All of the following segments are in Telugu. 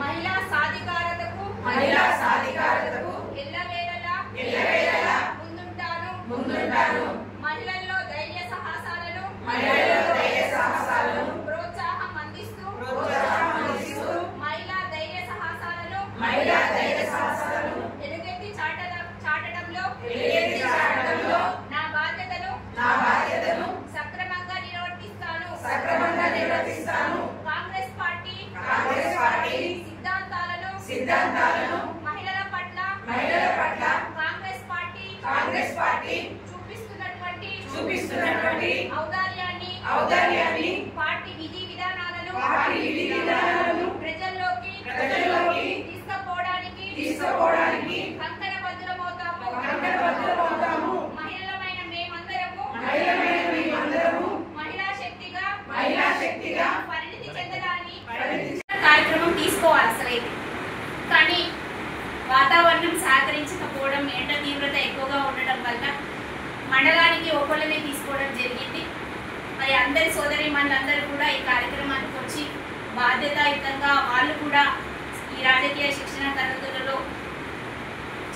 మహిళా సాధికారతకు ఎల్లవేళలా ముందుంటాను. మహిళల్లో ధైర్య సాహసాలను ప్రోత్సాహం అందిస్తూ మహిళా ధైర్య సాహసాలను ఎలుగెత్తి చాటడంలో నా బాధ్యతను సక్రమంగా నిర్వర్తిస్తాను. కాంగ్రెస్ పార్టీ సిద్ధాంతాలను మహిళల పట్ల కాంగ్రెస్ పార్టీ చూపిస్తున్నటువంటి ఔదార్యాన్ని పార్టీ విధి విధానాలను ప్రజల్లోకి తీసుకుపోవడానికి కంకణబద్ధులమవుతాము. మహిళలమైన మేమందరము మహిళా శక్తిగా పరిణితి చెందడాన్ని కార్యక్రమం తీసుకోవాలి అసలైతే. కానీ వాతావరణం సహకరించకపోవడం, ఎండ తీవ్రత ఎక్కువగా ఉండడం వల్ల మండలానికి ఒకళ్ళనే తీసుకోవడం జరిగింది. మరి అందరి సోదరీమణులందరూ కూడా ఈ కార్యక్రమానికి వచ్చి బాధ్యతాయుతంగా వాళ్ళు కూడా ఈ రాజకీయ శిక్షణ తరగతులలో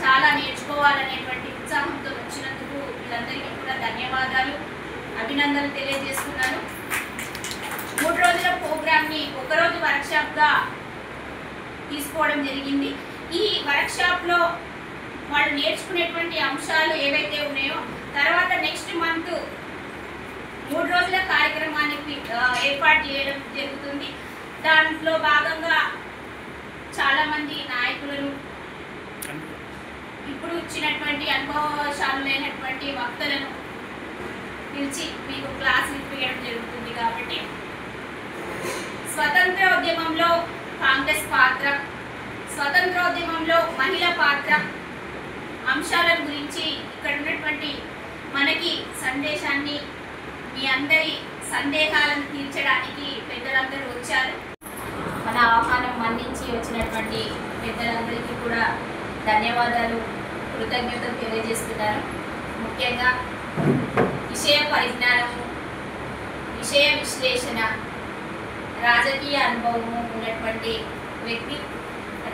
చాలా నేర్చుకోవాలనేటువంటి ఉత్సాహంతో వచ్చినందుకు వీళ్ళందరికీ కూడా ధన్యవాదాలు, అభినందనలు తెలియజేస్తున్నాను. 3 రోజుల ప్రోగ్రామ్ని ఒకరోజు వర్క్షాప్గా తీసుకోవడం జరిగింది. ఈ వర్క్షాప్లో వాళ్ళు నేర్చుకునేటువంటి అంశాలు ఏవైతే ఉన్నాయో తర్వాత నెక్స్ట్ మంత్ 3 రోజుల కార్యక్రమానికి ఏర్పాటు చేయడం జరుగుతుంది. దాంట్లో భాగంగా చాలామంది నాయకులను, ఇప్పుడు ఇచ్చినటువంటి అనుభవశాలులైనటువంటి వక్తలను పిలిచి మీకు క్లాసులు ఇప్పించడం జరుగుతుంది. కాబట్టి స్వతంత్రోద్యమంలో కాంగ్రెస్ పాత్ర, స్వతంత్రోద్యమంలో మహిళ పాత్ర అంశాల గురించి ఇక్కడ ఉన్నటువంటి మనకి సందేశాన్ని, మీ అందరి సందేహాలను తీర్చడానికి పెద్దలందరూ వచ్చారు. మన ఆహ్వానం మన్నించి వచ్చినటువంటి పెద్దలందరికీ కూడా ధన్యవాదాలు, కృతజ్ఞతలు తెలియజేస్తున్నారు. ముఖ్యంగా విషయ పరిజ్ఞానము, విషయ విశ్లేషణ, రాజకీయ అనుభవము ఉన్నటువంటి వ్యక్తి,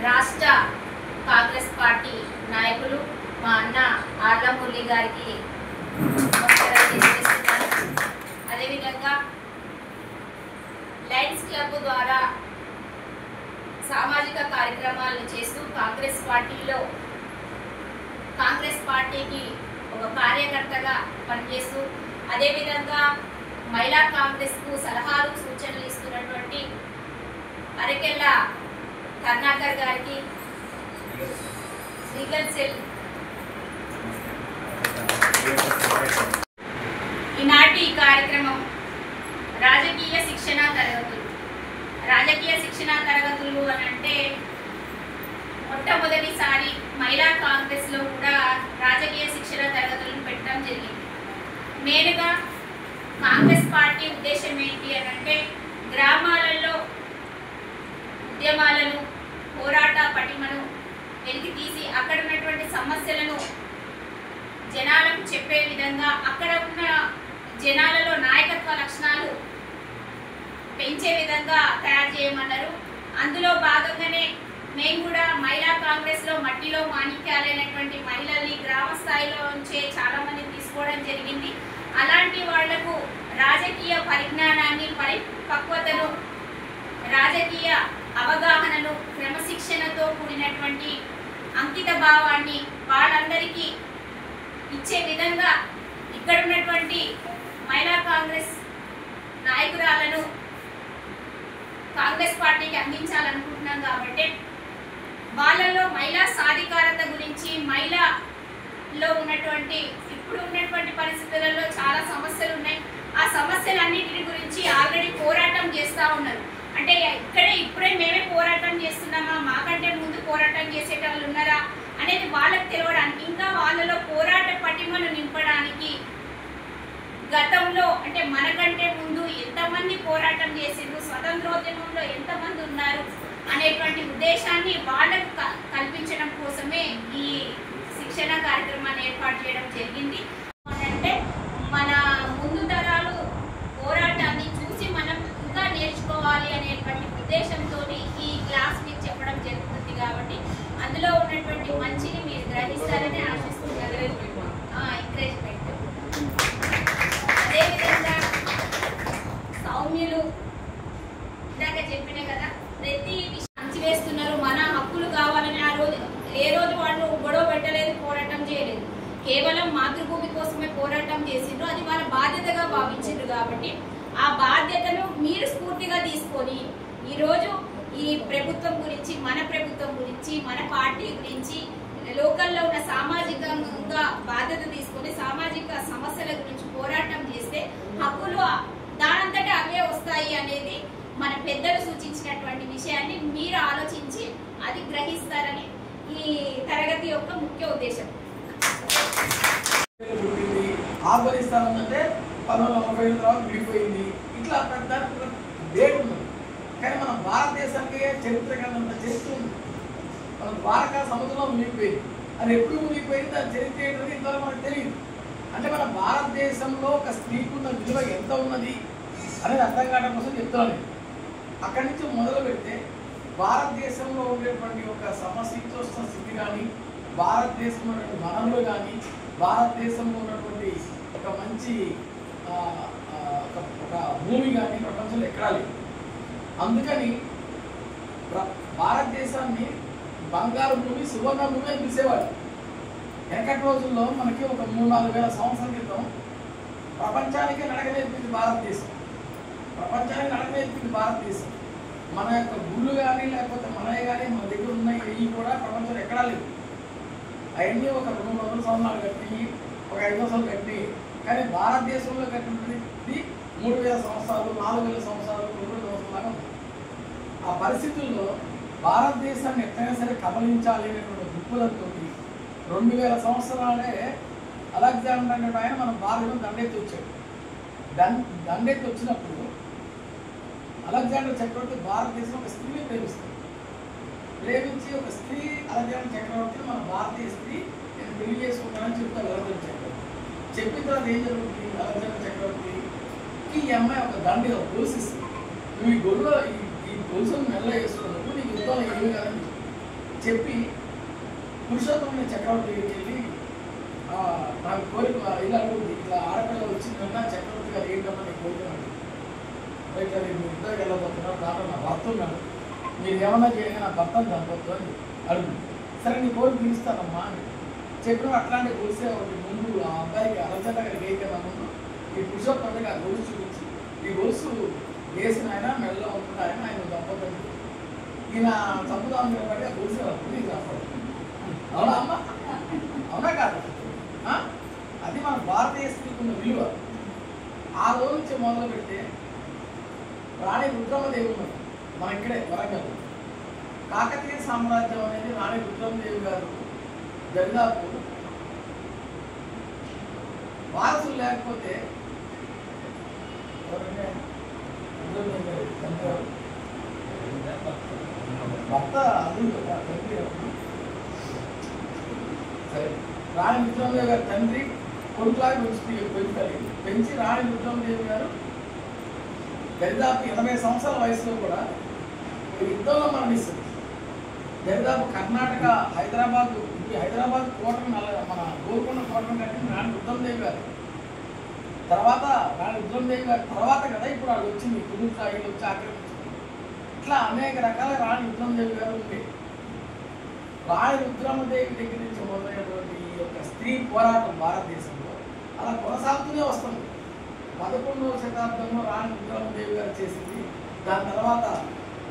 రాష్ట్ర కాంగ్రెస్ పార్టీ నాయకులు మా అన్న ఆర్లమురళి గారికి నమస్కారం తెలియజేస్తున్నాను. అదేవిధంగా లయన్స్ క్లబ్ ద్వారా సామాజిక కార్యక్రమాలను చేస్తూ కాంగ్రెస్ పార్టీకి ఒక కార్యకర్తగా పనిచేస్తూ, అదేవిధంగా మహిళా కాంగ్రెస్కు సలహాలు సూచనలు ఇస్తున్నటువంటి అరకెళ్ళ కర్ణాకర్ గారికి, లీగల్ సెల్ ఈనాటి కార్యక్రమం రాజకీయ శిక్షణ తరగతులు. రాజకీయ శిక్షణ తరగతులు అని అంటే మొట్టమొదటిసారి మహిళా కాంగ్రెస్లో కూడా రాజకీయ శిక్షణ తరగతులను పెట్టడం జరిగింది. మెయిన్గా కాంగ్రెస్ పార్టీ ఉద్దేశం ఏంటి అని అంటే గ్రామాలలో ఉద్యమాలను, పోరాట పటిమను వెలికి తీసి అక్కడ ఉన్నటువంటి సమస్యలను జనాలకు చెప్పే విధంగా, అక్కడ ఉన్న జనాలలో నాయకత్వ లక్షణాలు పెంచే విధంగా తయారు చేయమన్నారు. అందులో భాగంగానే మేము కూడా మహిళా కాంగ్రెస్లో మట్టిలో మాణిక్యాలైనటువంటి మహిళల్ని గ్రామ స్థాయిలో ఉంచే చాలామంది తీసుకోవడం జరిగింది. అలాంటి వాళ్లకు రాజకీయ పరిజ్ఞానాన్ని, పరిపక్వతను, రాజకీయ అవగాహనను, క్రమశిక్షణతో కూడినటువంటి అంకిత భావాన్ని వాళ్ళందరికీ ఇచ్చే విధంగా ఇక్కడ ఉన్నటువంటి మహిళా కాంగ్రెస్ నాయకురాలను కాంగ్రెస్ పార్టీకి అందించాలనుకుంటున్నాం. కాబట్టి వాళ్ళలో మహిళా సాధికారత గురించి, మహిళలో ఉన్నటువంటి ఇప్పుడు ఉన్నటువంటి పరిస్థితులలో చాలా సమస్యలు ఉన్నాయి. ఆ సమస్యలన్నింటి గురించి ఆల్రెడీ పోరాటం చేస్తూ ఉన్నారు. అంటే ఇప్పుడే మేమే పోరాటం చేస్తున్నామా, మాకంటే ముందు పోరాటం చేసేటోళ్ళు ఉన్నారా అనేది వాళ్ళకి తెలియడానికి, ఇంకా వాళ్ళలో పోరాట పటిమను నింపడానికి గతంలో అంటే మనకంటే ముందు ఎంతమంది పోరాటం చేసిండ్రు, స్వతంత్రోద్యమంలో ఎంతమంది ఉన్నారు అనేటువంటి ఉద్దేశాన్ని వాళ్ళకు కల్పించడం కోసమే ఈ శిక్షణ కార్యక్రమాన్ని ఏర్పాటు చేయడం జరిగింది. అంటే మన ముందు తరాలు పోరాటాన్ని చూసి మనం ఇంకా నేర్చుకోవాలి అనేటువంటి ఉద్దేశంతో ఈ క్లాస్ మీకు చెప్పడం చేస్తున్నటువంటి మంచిని మీరు గ్రహిస్తారని ఆశిస్తున్నారు. ఎంకరేజ్మెంట్. అదేవిధంగా సౌమ్యులు ఇందాక చెప్పిన కదా, ప్రతి విషయం అంచివేస్తున్నారు. మన హక్కులు కావాలని ఆ రోజు ఏ రోజు వాళ్ళు గొడవ పెట్టలేదు, పోరాటం చేయలేదు. కేవలం మాతృభూమి కోసమే పోరాటం చేసిండ్రు. అది వాళ్ళ బాధ్యతగా భావించిండ్రు. కాబట్టి ఆ బాధ్యతను మీరు స్ఫూర్తిగా తీసుకొని ఈరోజు ఈ ప్రభుత్వం గురించి, మన ప్రభుత్వం గురించి, మన పార్టీ గురించి, లోకల్లో ఉన్న సామాజికంగా బాధ్యత తీసుకొని సామాజిక సమస్యల గురించి పోరాటం చేస్తే హక్కులు దానంతటా అవే వస్తాయి అనేది మన పెద్దలు సూచించినటువంటి విషయాన్ని మీరు ఆలోచించి అది గ్రహిస్తారని ఈ తరగతి యొక్క ముఖ్య ఉద్దేశం. ఆఫ్ఘనిస్తాన్ అంటే 1945 తర్వాత విడిపోయింది. ఇట్లా పెద్ద డేట్ ఉన్నది. కానీ మన భారతదేశానికి చరిత్ర కన్నా చరిత్ర ఉంది. మన ద్వారకా సముద్రంలో మునిగిపోయింది. అది ఎప్పుడు మునిగిపోయింది, దాని చరిత్ర ఏంటంటే ఇంతవరకు మనకు తెలియదు. అంటే మన భారతదేశంలో ఒక స్త్రీకి ఉన్న విలువ ఎంత ఉన్నది అనేది అర్థం కావడం కోసం చెప్తున్నాను. అక్కడి నుంచి మొదలు పెడితే భారతదేశంలో ఉండేటువంటి ఒక సమశీతోష్ణ స్థితి కానీ, భారతదేశంలో ఉన్నటువంటి వనరులు కానీ, భారతదేశంలో ఉన్నటువంటి ఒక మంచి ఒక భూమి కానీ ప్రపంచంలో ఎక్కడా లేదు. అందుకని భారతదేశాన్ని బంగారు భూమి, సువర్ణ భూమి అని పిలిచేవాడు. వెనకటి రోజుల్లో మనకి ఒక 3-4 వేల సంవత్సరాల క్రితం ప్రపంచానికే నడక నేర్పింది భారతదేశం. ప్రపంచానికి నడక నేర్పింది భారతదేశం. మన యొక్క గుళ్ళు కానీ లేకపోతే మనవి కానీ మన దగ్గర ఉన్నాయి ఇవి కూడా ప్రపంచంలో ఎక్కడా లేదు. అవన్నీ ఒక 200 సంవత్సరాలు కట్టి, ఒక 5 సంవత్సరాలు కట్టి, కానీ భారతదేశంలో కట్టినది 3000 సంవత్సరాలు, 4000 సంవత్సరాలు, 2000 సంవత్సరాలు. ఆ పరిస్థితుల్లో భారతదేశాన్ని ఎట్లయినా సరే కబలించాలి అనేటువంటి దృక్పథంతో 2000 సంవత్సరాలే అలెగ్జాండర్ అనే ఆయన మన భారతను దండెత్తి వచ్చాడు. దండెత్తి వచ్చినప్పుడు అలెగ్జాండర్ చక్రవర్తి భారతదేశం ఒక స్త్రీని ప్రేమిస్తాడు. ప్రేమించి ఒక స్త్రీ అలెగ్జాండర్ చక్రవర్తిని మన భారతీయ స్త్రీ నేను పెళ్లి చేసుకుంటానని చెప్తాడు అలెగ్జాండర్ చక్రవర్తి. చెప్పిన తర్వాత ఏం జరుగుతుంది, అలెగ్జాండర్ చక్రవర్తికి ఈ అమ్మాయి ఒక దండి గొలుసు ఇస్తుంది. నువ్వు ఈ గొల్లులో ఈ గొలుసును మెల్ల వేసుకున్నప్పుడు నీకు యుద్ధంలో ఏమి కాదని చెప్పి పురుషోత్తముని చక్రవర్తి దగ్గరికి వెళ్ళి నాకు కోరిక ఇలా అడుగుతుంది, ఇట్లా ఆడపిల్ల వచ్చిందన్నా చక్రవర్తి గారు ఏంటన్నా నేను కోరుకున్నాను, రైట్ నేను ఇద్దరికి వెళ్ళబోతున్నాను, దాంట్లో నా భర్త ఉన్నాడు, మీరు ఏమన్నా చేయగా నా భర్తను చంపొద్దు అని అడుగుతుంది. సరే నీ కోరిక తీరుస్తానమ్మా అని చెప్పిన అట్లాంటి గొలిసే ఒకటి ముందు ఆ అబ్బాయికి అలజండ గారికి వేయకన్నా ముందు ఈ పురుషోత్తముడికి ఆ గొలుసు చూపించి ఈ గొలుసు వేసిన ఆయన మెల్ల ఉంటుంది ఆయన చంపొద్దని ఈయన చంపుదామని నిలబడి ఆ గొలుసు నీకు చంపడు. అవునా అమ్మ? అవునా కాదు? అది మన భారతీయ స్త్రీకి ఉన్న విలువ. ఆ రోజు నుంచి మొదలు పెడితే రాణి రుద్రమదేవి ఉన్నారు మన ఇక్కడే వరంగల్. కాకతీయ సామ్రాజ్యం అనేది రాణి రుద్రమదేవి గారు దరిదాపు వారసులు లేకపోతే భర్త సరే రాణి రుద్రమదేవి గారి తండ్రి కొడుకులాగా పెంచి రాణి రుద్రమదేవి గారు దరిదాపు 80 సంవత్సరాల వయసులో కూడా యుద్ధంలో మరణిస్తుంది. దరిదాపు కర్ణాటక హైదరాబాద్ కోటను మన గోల్కొండ కోటను కట్టింది రాణి రుద్రమదేవి గారు. తర్వాత రాణి రుద్రమదేవి గారి తర్వాత కదా ఇప్పుడు వాళ్ళు వచ్చింది కుదురుతాయి వచ్చి ఆక్రమించింది. ఇట్లా అనేక రకాల రాణి రుద్రమదేవి గారు ఉంది. రాణి రుద్రమదేవి దగ్గర నుంచి మొదలైనటువంటి ఈ యొక్క స్త్రీ పోరాటం భారతదేశంలో అలా కొనసాగుతూనే వస్తుంది. 11వ శతాబ్దంలో రాణి రుద్రమదేవి గారు చేసింది. దాని తర్వాత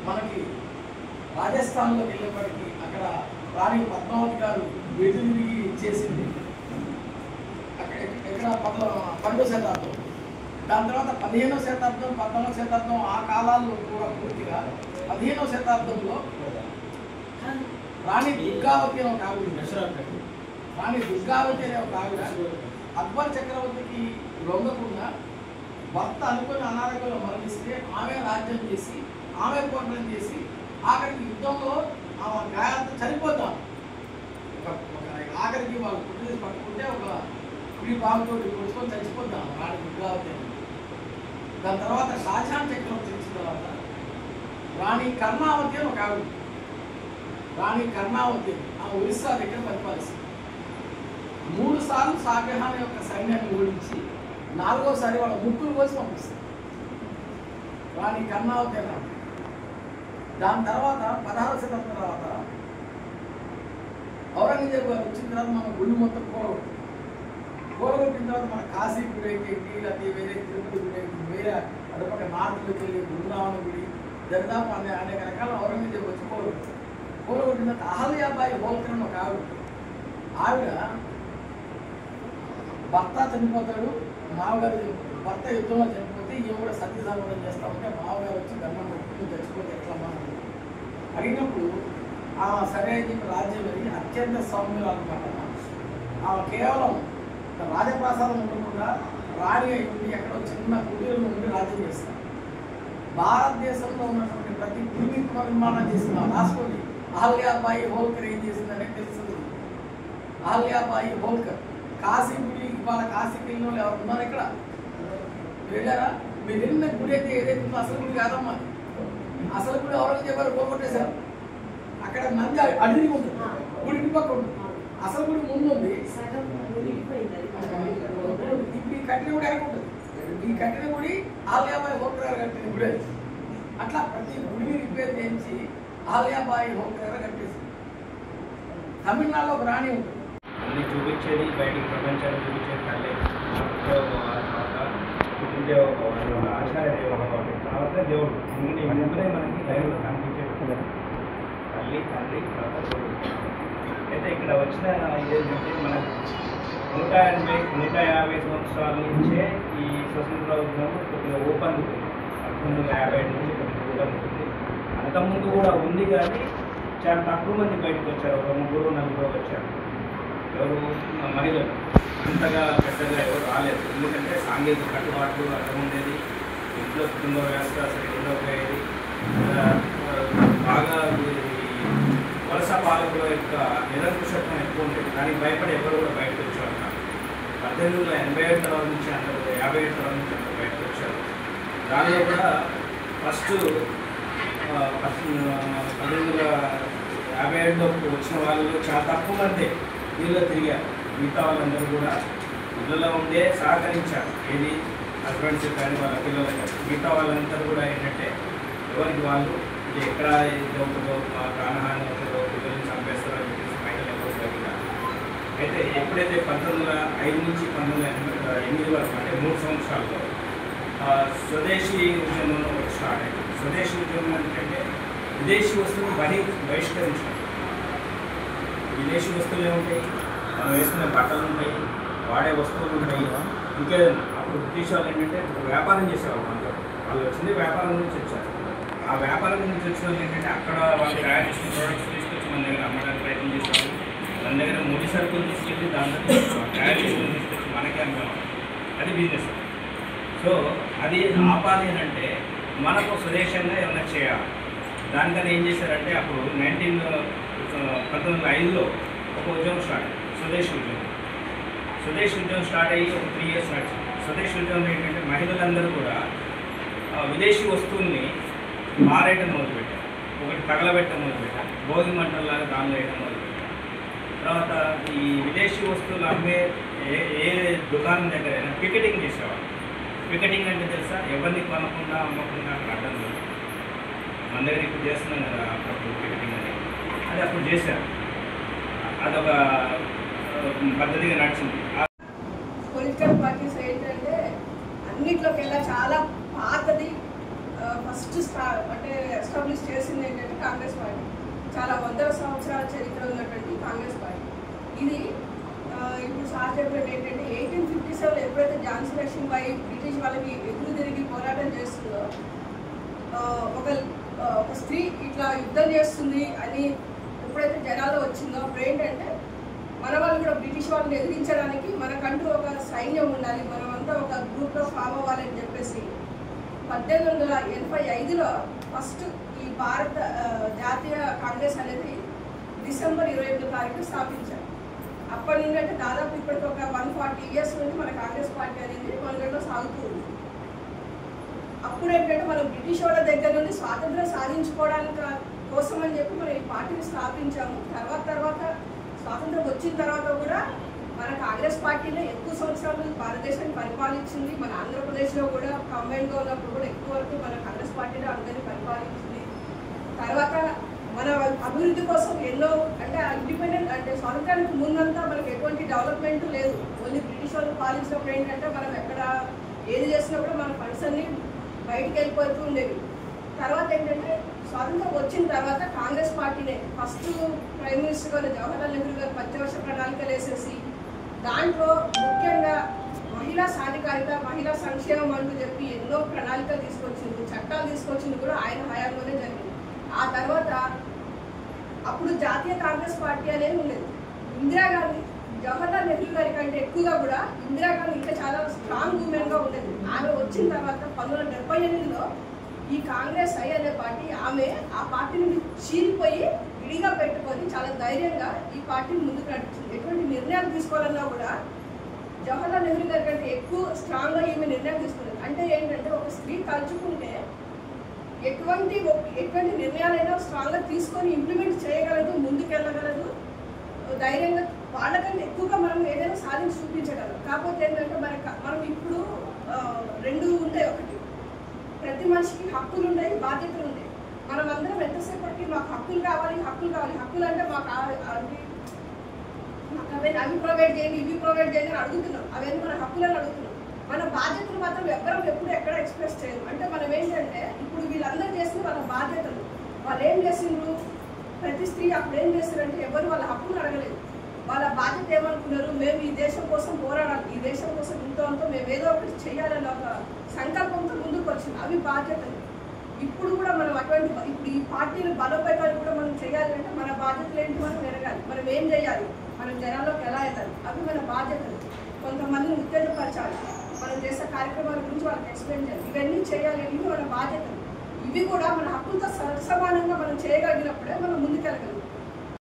మనకి రాజస్థాన్లో వెళ్ళేప్పటికీ అక్కడ రాణి పద్మావతి గారు వెతిరిగి చేసింది. అక్కడ ఎక్కడ 12వ శతాబ్దం. దాని తర్వాత 15వ శతాబ్దం 14వ శతాబ్దం ఆ కాలాల్లో కూడా పూర్తిగా 15వ శతాబ్దంలో రాణి దుర్గావతి అనే ఒక ఆవిడ, రాణి దుర్గావతి అనే ఒక ఆవిడ అక్బర్ చక్రవర్తికి లొంగకుండా భర్త అనుకుని అనారోగ్యంలో మరణిస్తే ఆమె రాజ్యం చేసి ఆమె పోరాటం చేసి ఆఖరికి యుద్ధంలో ఆమె గాయాలతో చనిపోతాం. ఆఖరికి వాళ్ళు పుట్టిన పట్టుకుంటే ఒక కుడి బాగుతో కొట్టుకొని చచ్చిపోతాం రాణి దుర్గావతి. దాని తర్వాత షాజహాన్ చక్రవర్తి వచ్చిన తర్వాత రాణి కర్ణావతి అని ఒక ఆవిడ, రాణి కర్ణావతి ఆ ఒరిస్సా దగ్గర పరిపాలిస్తుంది. 3 సార్లు షాజహాన్ యొక్క సైన్యాన్ని ఓడించి 4వసారి వాళ్ళ ముక్కులు కోసి పంపిస్తారు రాణి కర్ణావతి అన్నారు. దాని తర్వాత 16వ శతాబ్దం తర్వాత ఔరంగజేబు గారు వచ్చిన తర్వాత మన గుళ్ళు మొత్తం కూలగొట్టిన తర్వాత మన కాశీ గుడి అయితే లేకపోతే వేరే తిరుపతి గుడి అయితే వేరే అటుపక్క నార్త్లోకి వెళ్ళి బృందావన గుడి దరిదాపు అనేక రకాల ఔరంగజేబు వచ్చి కూలగొట్టిన తర్వాత అహల్యాబాయి హోల్కర్ అని ఒక ఆవిడ భర్త చనిపోతాడు, మామగారు భర్త యుద్ధంలో చనిపోతే ఈమె కూడా సత్యసామరం చేస్తా ఉంటే మామగారు వచ్చి గన్నం పెట్టుకుని చచ్చిపోతే ఎట్లా మనం అడిగినప్పుడు ఆమె సరే అని చెప్పి రాజ్యం వెళ్ళి అత్యంత సౌమ్యురాలు అనమాట. ఆమె కేవలం రాజప్రాసాదం ఉండకుండా రాణి అయి ఉండి ఎక్కడో చిన్న కుటీరంలో ఉండి రాజ్యం చేస్తారు. భారతదేశంలో ఉన్నటువంటి ప్రతి భూమి పునర్నిర్మాణం చేసిన రాసుకోండి. అహల్యాబాయి హోల్కర్ ఏం చేసిందనే తెలుస్తుంది. అహల్యాబాయి హోల్కర్ కాశీ గుడి, ఇవాళ కాశీకి వెళ్ళిన వాళ్ళు ఎవరు ఉన్నారు ఇక్కడ వెళ్ళారా? మీరు వెళ్ళిన గుడి అయితే ఏదైతే ఉందో అసలు గుడి కాదమ్మా. అసలు గుడి ఔరంగజేబు గారు పోగొట్టేశారు. అక్కడ నంది అడిగి ఉంటుంది, గుడి పక్క ఉంటుంది. అసలు గుడి ముందు ఉంది, ఇప్పుడు ఈ కట్టిన గుడి ఎక్కడ ఉంటుంది? ఈ కట్టిన గుడి అహల్యాబాయి హోల్కర్ గారు కట్టిన గుడి. అట్లా ప్రతి గుడిని రిపేర్ చేయించి అహల్యాబాయి హోల్కర్ గారు కట్టేసి. తమిళనాడులో ఒక రాణి ఉంటుంది. అన్ని చూపించేది బయటికి ప్రపంచాన్ని చూపించేది తల్లి. ఆచార్య దేవుడు తర్వాత దేవుడు ముందే మనకి లైవ్లో కనిపించేది తల్లి తండ్రి తర్వాత దేవుడు. అయితే ఇక్కడ వచ్చిన ఇదేంటంటే మనకు 150 సంవత్సరాల నుంచే ఈ స్వతంత్ర ఉద్యమం కొద్దిగా ఓపెన్ ఉంటుంది. 1857 నుంచి కొద్దిగా ఓపెన్ ఉంటుంది. అంతకుముందు కూడా ఉంది కానీ చాలా తక్కువ మంది బయటకు వచ్చారు. ఒక 3-4 వచ్చారు. ఎవరు మహిళలు అంతగా పెద్దగా ఎవరు రాలేదు. ఎందుకంటే సాంఘిక కట్టుబాట్లు అర్థం ఉండేది, ఇంట్లో కుటుంబ వ్యవస్థ సరిగ్గా ఉండకపోయేది, బాగా వలస పాలకుల యొక్క నిరంకుశత్వం ఎక్కువ ఉండేది. దానికి భయపడి ఎవరు కూడా బయటకు వచ్చారు. 1887 తర్వాత నుంచి అందరూ 57 తర్వాత నుంచి అందరూ బయటకు వచ్చారు. దానిలో కూడా ఫస్ట్ 1857లో వచ్చిన వాళ్ళు చాలా తక్కువ మంది వీళ్ళు తిరిగారు. మిగతా వాళ్ళందరూ కూడా ఇళ్ళలో ఉండే సహకరించారు. ఏది హస్బెండ్స్ కానీ వాళ్ళ పిల్లలు కానీ. మిగతా వాళ్ళందరూ కూడా ఏంటంటే ఎవరికి వాళ్ళు ఇది ఎక్కడ అవుతుందో, ప్రాణహాని అవుతుందో, పిల్లల్ని చంపేస్తారో అని చెప్పేసి మహిళలు ఎవరు తగ్గినారు. అయితే ఎప్పుడైతే 1905 నుంచి 1908 వరకు అంటే 3 సంవత్సరాల్లో స్వదేశీ ఉద్యమం ఒకటి స్టార్ట్ అయింది. స్వదేశీ ఉద్యమం ఏంటంటే విదేశీ వస్తువులు బహిష్కరించాలి. విదేశీ వస్తువులు ఏముంటాయి? మనం వేసుకునే బట్టలు ఉంటాయి, వాడే వస్తువులు ఉంటాయి, ఇంకేదైనా. అప్పుడు బ్రిటిష్ వాళ్ళు ఏంటంటే వ్యాపారం చేసేవాళ్ళు. మనతో వాళ్ళు వచ్చింది వ్యాపారం నుంచి వచ్చారు. ఆ వ్యాపారం నుంచి వచ్చిన వాళ్ళు ఏంటంటే అక్కడ వాళ్ళు తయారు చేసిన ప్రోడక్ట్స్ తీసుకొచ్చి మన దగ్గర అమ్మడానికి ప్రయత్నం చేసేవాళ్ళు. మన దగ్గర ముడి సరుకులు తీసుకెళ్ళి దాంట్లో తయారు చేసి తీసుకొచ్చి మనకే అమ్మేవాళ్ళు. అది బిజినెస్. సో అది ఆపాలి అని అంటే మనకు స్వదేశంగా ఏమైనా చేయాలి. దానికని ఏం చేశారంటే అప్పుడు 1905లో ఒక ఉద్యమం స్టార్ట్ అయ్యింది, స్వదేశీ ఉద్యమం. స్వదేశీ ఉద్యమం స్టార్ట్ అయ్యి ఒక 3 years నడిచింది. స్వదేశీ ఉద్యమం ఏంటంటే మహిళలందరూ కూడా విదేశీ వస్తువుల్ని మారేయడం మొదలుపెట్టారు. ఒకటి తగలబెట్టడం మొదలుపెట్టారు. భోగి మంటల్లాగా దానిలో వేయడం మొదలుపెట్టారు. తర్వాత ఈ విదేశీ వస్తువులు అమ్మే ఏ దుకాణం దగ్గరైనా పికెటింగ్ చేసేవాళ్ళు. పికెటింగ్ అంటే తెలుసా? ఎవరిని కొనకుండా అమ్మకుండా అక్కడ అడ్డం లేదు. మన దగ్గర ఇప్పుడు చేస్తున్నాం కదా అప్పుడు పికెటింగ్ అని. అది అప్పుడు చేశారు. అదొక పద్ధతిగా నడిచింది. పొలిటికల్ పార్టీస్ ఏంటంటే అన్నిట్లోకెల్లా చాలా పాతది. ఫస్ట్ అంటే ఎస్టాబ్లిష్ చేసింది ఏంటంటే కాంగ్రెస్ పార్టీ. చాలా 100 సంవత్సరాల చరిత్ర ఉన్నటువంటి కాంగ్రెస్ పార్టీ. ఇది ఇప్పుడు సార్ చెప్పినట్టు ఏంటంటే 1857 ఎప్పుడైతే ఝాన్సీ లక్ష్మీబాయి బ్రిటిష్ వాళ్ళకి ఎదురు తిరిగి పోరాటం చేస్తుందో, ఒక స్త్రీ ఇట్లా యుద్ధం చేస్తుంది అని ఎప్పుడైతే జనాల్లో వచ్చిందో అప్పుడు ఏంటంటే మన వాళ్ళు కూడా బ్రిటిష్ వాళ్ళని ఎదిరించడానికి మనకంటూ ఒక సైన్యం ఉండాలి, మనమంతా ఒక గ్రూప్లో ఫామ్ అవ్వాలని చెప్పేసి 1885లో ఫస్ట్ ఈ భారత జాతీయ కాంగ్రెస్ అనేది డిసెంబర్ 28వ తారీఖు స్థాపించారు. అప్పటి నుండి అంటే దాదాపు ఇప్పటికి ఒక 140 years నుండి మన కాంగ్రెస్ పార్టీ అనేది మనలో సాగుతూ ఉంది. అప్పుడు ఏంటంటే మనం బ్రిటిష్ వాళ్ళ దగ్గర నుండి స్వాతంత్రం కోసం అని చెప్పి మనం ఈ పార్టీని స్థాపించాము. తర్వాత స్వాతంత్రం వచ్చిన తర్వాత కూడా మన కాంగ్రెస్ పార్టీనే ఎక్కువ సంవత్సరాలు భారతదేశాన్ని పరిపాలించింది. మన ఆంధ్రప్రదేశ్లో కూడా కంబైన్గా ఉన్నప్పుడు కూడా ఎక్కువ వరకు మన కాంగ్రెస్ పార్టీలో అందరినీ పరిపాలించింది. తర్వాత మన అభివృద్ధి కోసం ఎన్నో అంటే ఇండిపెండెంట్ అంటే స్వాతంత్రానికి ముందంతా మనకి ఎటువంటి డెవలప్మెంట్ లేదు. ఓన్లీ బ్రిటిష్ వాళ్ళు పాలించినప్పుడు ఏంటంటే మనం ఎక్కడ ఏది చేసినప్పుడు మన ఫండ్స్ అన్ని బయటికి వెళ్ళిపోతూ ఉండేవి. తర్వాత ఏంటంటే స్వాతంత్రం వచ్చిన తర్వాత కాంగ్రెస్ పార్టీనే ఫస్ట్ ప్రైమ్ మినిస్టర్ గారు జవహర్లాల్ నెహ్రూ గారు పంచవర్ష ప్రణాళికలు వేసేసి దాంట్లో ముఖ్యంగా మహిళా సాధికారిత, మహిళా సంక్షేమం అంటూ చెప్పి ఎన్నో ప్రణాళికలు తీసుకొచ్చింది, చట్టాలు తీసుకొచ్చింది కూడా ఆయన హయాంలోనే జరిగింది. ఆ తర్వాత అప్పుడు జాతీయ కాంగ్రెస్ పార్టీ అనేది ఉండేది. ఇందిరాగాంధీ జవహర్లాల్ నెహ్రూ గారి కంటే ఎక్కువగా కూడా ఇందిరాగాంధీ ఇంకా చాలా స్ట్రాంగ్ ఉమెన్గా ఉండేది. ఆమె వచ్చిన తర్వాత 1978లో ఈ కాంగ్రెస్ అనే పార్టీ ఆమె ఆ పార్టీ నుండి చీలిపోయి విడిగా పెట్టుకొని చాలా ధైర్యంగా ఈ పార్టీని ముందుకు నడిపించింది. ఎటువంటి నిర్ణయాలు తీసుకోవాలన్నా కూడా జవహర్లాల్ నెహ్రూ గారి కంటే ఎక్కువ స్ట్రాంగ్గా ఈమె నిర్ణయం తీసుకున్నది. అంటే ఏంటంటే ఒక స్త్రీ తలుచుకుంటే ఎటువంటి నిర్ణయాలైనా స్ట్రాంగ్గా తీసుకొని ఇంప్లిమెంట్ చేయగలదు, ముందుకెళ్ళగలదు, ధైర్యంగా వాళ్ళకంటే ఎక్కువగా మనం ఏదైనా సాధించి చూపించగలం. కాకపోతే ఏంటంటే మనం ఇప్పుడు రెండు ఉంటాయి. ఒకటి ప్రతి మనిషికి హక్కులు ఉన్నాయి, బాధ్యతలు ఉన్నాయి. మనం అందరం ఎంతసేపటికి మాకు హక్కులు కావాలి హక్కులు అంటే మాకు అవి ప్రొవైడ్ చేయండి ఇవి ప్రొవైడ్ చేయండి అని అడుగుతున్నాం. అవన్నీ మన హక్కులను అడుగుతున్నాం. మన బాధ్యతలు మాత్రం ఎవ్వరం ఎప్పుడు ఎక్కడ ఎక్స్ప్రెస్ చేయరు. అంటే మనం ఏంటంటే ఇప్పుడు వీళ్ళందరూ చేసిన వాళ్ళ బాధ్యతలు వాళ్ళు ఏం చేసిండ్రు, ప్రతి స్త్రీ అప్పుడు ఏం చేస్తారంటే ఎవరు వాళ్ళ హక్కులు అడగలేదు. వాళ్ళ బాధ్యత ఏమనుకున్నారు, మేము ఈ దేశం కోసం పోరాడాలి, ఈ దేశం కోసం ఇంతో మేము ఏదో ఒకటి చేయాలన్న ఒక సంకల్పంతో ముందుకు వచ్చింది. అవి బాధ్యతలు. ఇప్పుడు కూడా మనం ఇప్పుడు ఈ పార్టీలు బలోపేతాలు కూడా మనం చేయాలి అంటే మన బాధ్యతలు ఏంటి మనం ఎరగాలి. మనం ఏం చేయాలి, మనం జనాల్లోకి ఎలా వెళ్ళాలి, అవి మన బాధ్యతలు. కొంతమందిని ఉత్తేజపరచాలి, మనం చేసే కార్యక్రమాల గురించి వాళ్ళకి ఎక్స్ప్లెయిన్ చేయాలి, ఇవన్నీ చేయాలి. ఇవి మన బాధ్యతలు. ఇవి కూడా మన హక్కులతో సమానంగా మనం చేయగలిగినప్పుడే మనం ముందుకెళ్ళగలం.